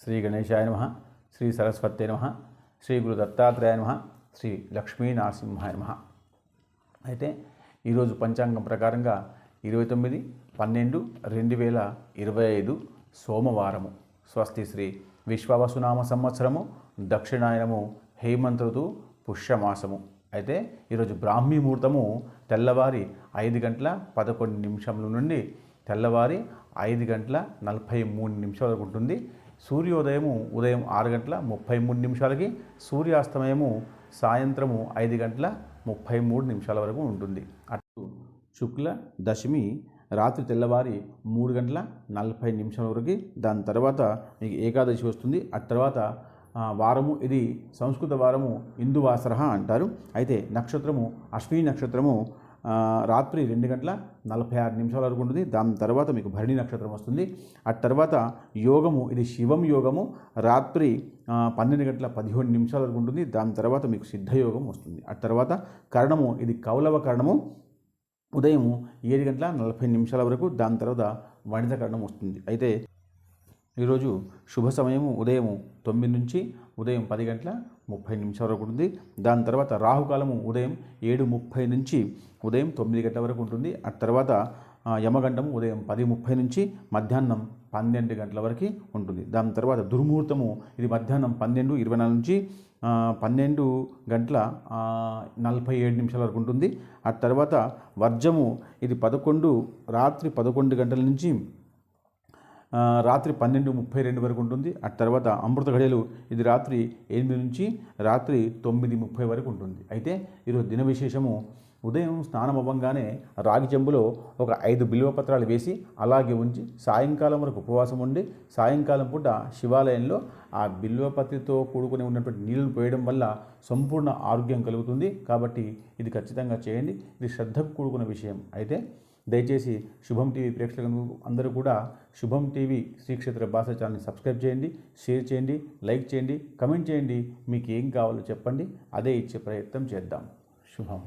శ్రీ గణేశాయ నమః, శ్రీ సరస్వతే నమః, శ్రీ గురు దత్తాత్రేయ నమః, శ్రీ లక్ష్మీ నరసింహాయ నమః. అయితే ఈరోజు పంచాంగం ప్రకారంగా 29/12/2025 సోమవారము. స్వస్తి శ్రీ విశ్వవసునామ సంవత్సరము, దక్షిణాయనము, హేమంత ఋతువు, పుష్యమాసము. అయితే ఈరోజు బ్రాహ్మీ ముహూర్తము తెల్లవారి 5:11 నుండి తెల్లవారి 5:43 వరకు ఉంటుంది. సూర్యోదయము ఉదయం 6:33 సూర్యాస్తమయము సాయంత్రము 5:33 వరకు ఉంటుంది. అటు శుక్ల దశమి రాత్రి తెల్లవారి 3:40 వరకు. దాని తర్వాత మీకు ఏకాదశి వస్తుంది. ఆ తర్వాత వారము ఇది సంస్కృత వారము ఇందువాసర అంటారు. అయితే నక్షత్రము అశ్విని నక్షత్రము రాత్రి 2:46 వరకు ఉంటుంది. దాని తర్వాత మీకు భరణి నక్షత్రం వస్తుంది. ఆ తర్వాత యోగము ఇది శివం యోగము రాత్రి 12:17 వరకు ఉంటుంది. దాని తర్వాత మీకు సిద్ధయోగం వస్తుంది. ఆ తర్వాత కరణము ఇది కౌలవ కరణము ఉదయం 7:40 వరకు. దాని తర్వాత వనిత కరణం వస్తుంది. అయితే ఈరోజు శుభ సమయము ఉదయం 9 నుంచి ఉదయం 10:30 వరకు ఉంటుంది. దాని తర్వాత రాహుకాలము ఉదయం 7:30 నుంచి ఉదయం 9 గంటల వరకు ఉంటుంది. ఆ తర్వాత యమగండము ఉదయం 10:30 నుంచి మధ్యాహ్నం 12 గంటల వరకు ఉంటుంది. దాని తర్వాత దుర్ముహూర్తము ఇది మధ్యాహ్నం 12:24 నుంచి 12:47 వరకు ఉంటుంది. ఆ తర్వాత వర్జము ఇది రాత్రి 11 గంటల నుంచి రాత్రి 12:32 వరకు ఉంటుంది. ఆ తర్వాత అమృత ఘడియలు ఇది రాత్రి 8 నుంచి రాత్రి 9:30 వరకు ఉంటుంది. అయితే ఈరోజు దిన విశేషము ఉదయం స్నానం అవ్వంగానే రాగి చెంబులో ఒక 5 బిల్వపత్రాలు వేసి అలాగే ఉంచి సాయంకాలం వరకు ఉపవాసం ఉండి సాయంకాలం పూట శివాలయంలో ఆ బిల్వపత్రితో కూడుకుని ఉన్నటువంటి నీళ్లను పోయడం వల్ల సంపూర్ణ ఆరోగ్యం కలుగుతుంది. కాబట్టి ఇది ఖచ్చితంగా చేయండి. ఇది శ్రద్ధకు కూడుకున్న విషయం. అయితే దయచేసి శుభం టీవీ ప్రేక్షకులు అందరూ కూడా శుభం టీవీ శ్రీక్షేత్ర భాష ఛానల్ని సబ్స్క్రైబ్ చేయండి, షేర్ చేయండి, లైక్ చేయండి, కమెంట్ చేయండి. మీకు ఏం కావాలో చెప్పండి, అదే ఇచ్చే ప్రయత్నం చేద్దాం. శుభం.